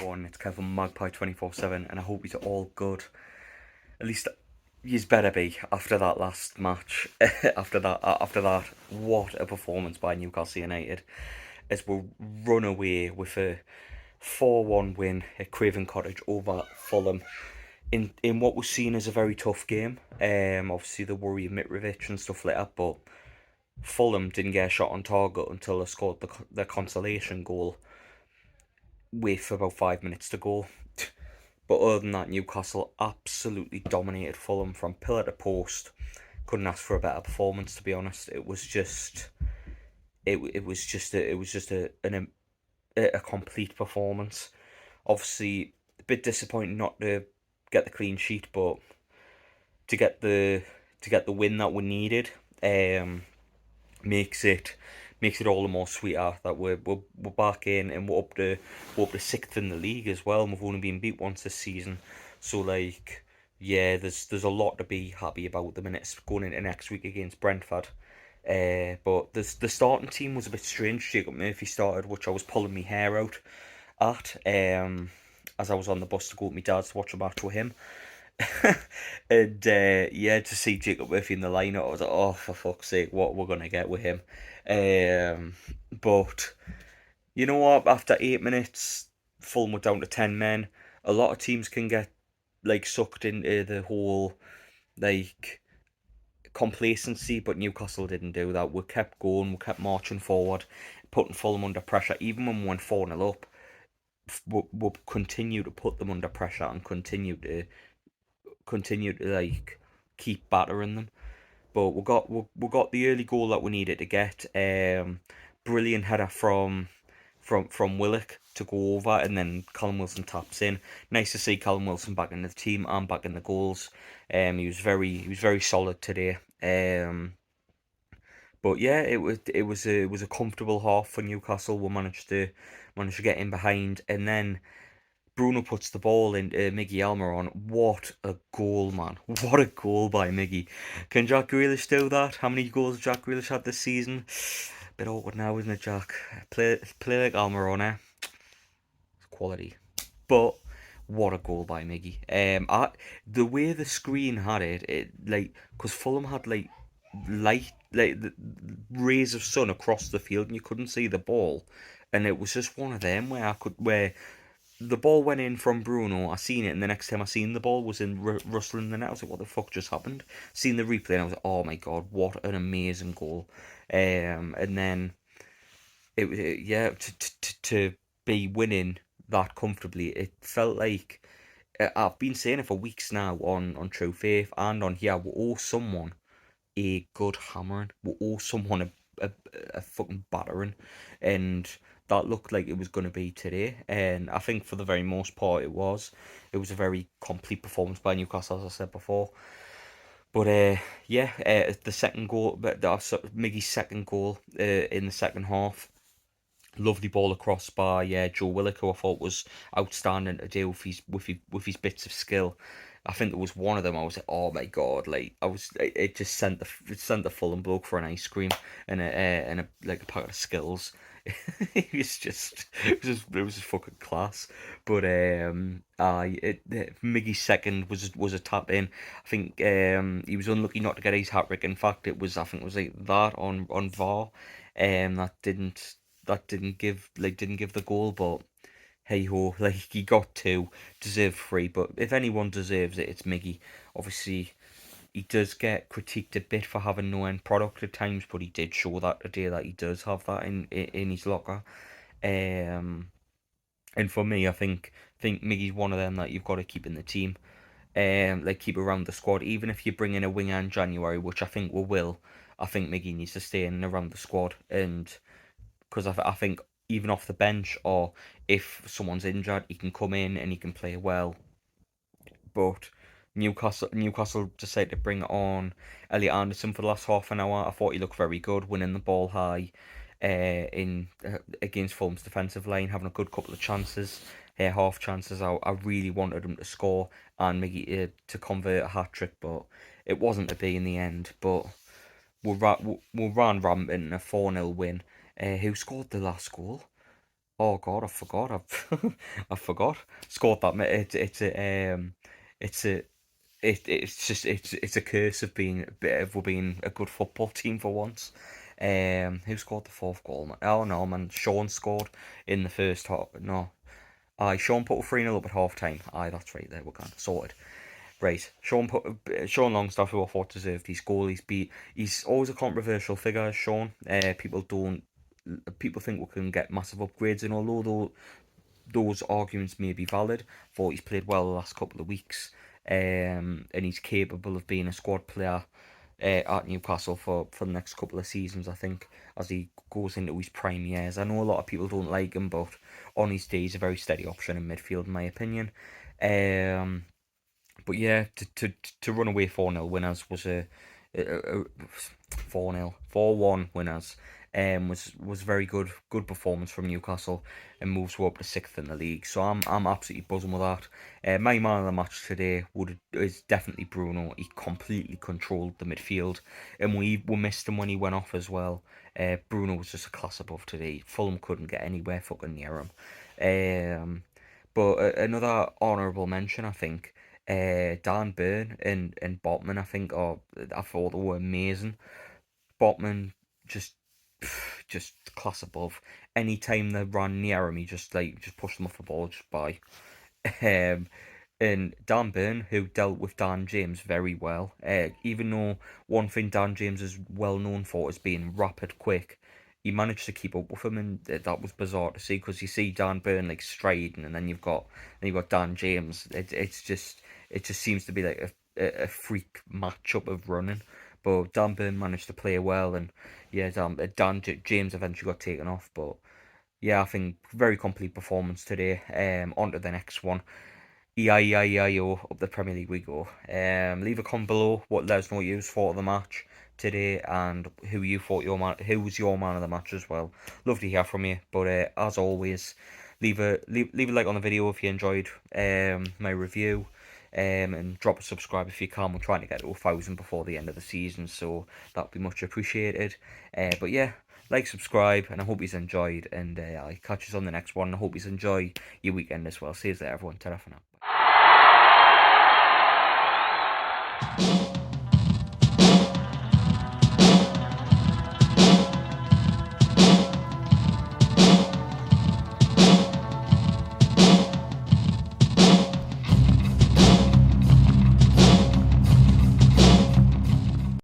everyone, it's Kevin Magpie 24/7 and I hope you're all good. At least yous better be after that last match. after that, what a performance by Newcastle United as we run away with a 4-1 win at Craven Cottage over Fulham in what was seen as a very tough game. Obviously the worry of Mitrovic and stuff like that, but Fulham didn't get a shot on target until they scored the consolation goal with about 5 minutes to go. But other than that, Newcastle absolutely dominated Fulham from pillar to post. Couldn't ask for a better performance, to be honest. It was just a complete performance. Obviously, a bit disappointing not to get the clean sheet, but to get the win that we needed, makes it all the more sweeter that we're back in and we're up to sixth in the league as well. And we've only been beat once this season, so yeah, there's a lot to be happy about the minutes going into next week against Brentford. But the starting team was a bit strange. Jacob Murphy started, which I was pulling my hair out at, as I was on the bus to go with my dad's to watch a match with him. And yeah, to see Jacob Murphy in the lineup, I was like, oh, for fuck's sake, what we're gonna get with him. But you know what? After 8 minutes, Fulham were down to 10 men. A lot of teams can get sucked into the whole complacency, but Newcastle didn't do that. We kept going, we kept marching forward, putting Fulham under pressure. Even when we went 4-0 up, we'll continue to put them under pressure and continue to keep battering them. But we got the early goal that we needed to get. Brilliant header from Willock to go over, and then Callum Wilson taps in. Nice to see Callum Wilson back in the team and back in the goals. He was very solid today. But yeah, it was a comfortable half for Newcastle. We managed to get in behind, and then Bruno puts the ball into Miggy Almiron. What a goal, man. What a goal by Miggy. Can Jack Grealish do that? How many goals Jack Grealish had this season? Bit awkward now, isn't it, Jack? Play like Almiron, eh? It's quality. But what a goal by Miggy. The way the screen had it because Fulham had light, the rays of sun across the field, and you couldn't see the ball, and it was just one of them where the ball went in from Bruno. I seen it, and the next time I seen the ball was in rustling the net. I was like, "What the fuck just happened?" Seen the replay, and I was like, "Oh my god, what an amazing goal!" And then yeah, to be winning that comfortably, it felt like I've been saying it for weeks now on True Faith and on here. We owe someone a good hammering. We owe someone a fucking battering, and that looked like it was going to be today. And I think for the very most part, it was. It was a very complete performance by Newcastle, as I said before. But yeah, the second goal, Miggy's second goal in the second half. Lovely ball across by Joe Willock, who I thought was outstanding today with his bits of skill. I think there was one of them. I was like, oh my god! It just sent the Fulham bloke for an ice cream and a packet of Skittles. It was just fucking class. But Miggy's second was a tap in. I think he was unlucky not to get his hat trick. In fact, it was that on VAR, that didn't give the goal, but hey ho, he got two, deserved three. But if anyone deserves it, it's Miggy. Obviously, he does get critiqued a bit for having no end product at times, but he did show that today that he does have that in his locker. And for me, I think Miggy's one of them that you've got to keep in the team. Keep around the squad, even if you bring in a winger in January, which I think we will. I think Miggy needs to stay in and around the squad, and because I think even off the bench, or if someone's injured, he can come in and he can play well. But Newcastle decided to bring on Elliot Anderson for the last half an hour. I thought he looked very good, winning the ball high in against Fulham's defensive line, having a good couple of chances, half chances. I really wanted him to score and Miggy to convert a hat trick, but it wasn't to be in the end. But we ran rampant in a 4-0 win. Who scored the last goal? Oh God, I forgot. I forgot. Scored that. It's a it's a curse of being a good football team for once. Who scored the fourth goal? Man? Oh no, man. Sean scored in the first half. No, aye. Sean put a 3-0 up at half time. Aye, that's right. There we're gone. Sorted. Right. Sean Longstaff, who I thought deserved his goal. He's always a controversial figure, Sean. People think we can get massive upgrades, and although those arguments may be valid, thought he's played well the last couple of weeks, and he's capable of being a squad player at Newcastle for the next couple of seasons, I think, as he goes into his prime years. I know a lot of people don't like him, but on his day, he's a very steady option in midfield, in my opinion. Um, but yeah, to run away 4-0 winners was a 4-0, 4-1 winners. Was very good performance from Newcastle and moves up to sixth in the league. So I'm absolutely buzzing with that. My man of the match today is definitely Bruno. He completely controlled the midfield, and we missed him when he went off as well. Bruno was just a class above today. Fulham couldn't get anywhere fucking near him. But another honourable mention, I think, Dan Burn and Botman, I thought they were amazing. Botman just just class above. Anytime they ran near him, he just pushed them off the ball just by. Um, and Dan Burn, who dealt with Dan James very well. Even though one thing Dan James is well known for is being rapid, quick, he managed to keep up with him, and that was bizarre to see because you see Dan Burn like striding, and then you've got Dan James. It just seems to be like a freak matchup of running. But Dan Burn managed to play well, and yeah, James eventually got taken off, but yeah, I think very complete performance today. On to the next one. E-I-E-I-E-I-O, up the Premier League we go. Leave a comment below what let us know what you thought of the match today and who was your man of the match as well. Love to hear from you. But as always, leave a like on the video if you enjoyed my review. And drop a subscribe if you can. We're trying to get to 1,000 before the end of the season, so that'd be much appreciated. But yeah, like, subscribe, and I hope you've enjoyed. And I'll catch you on the next one. I hope you enjoy your weekend as well. See you there, everyone. Ta-ra for now.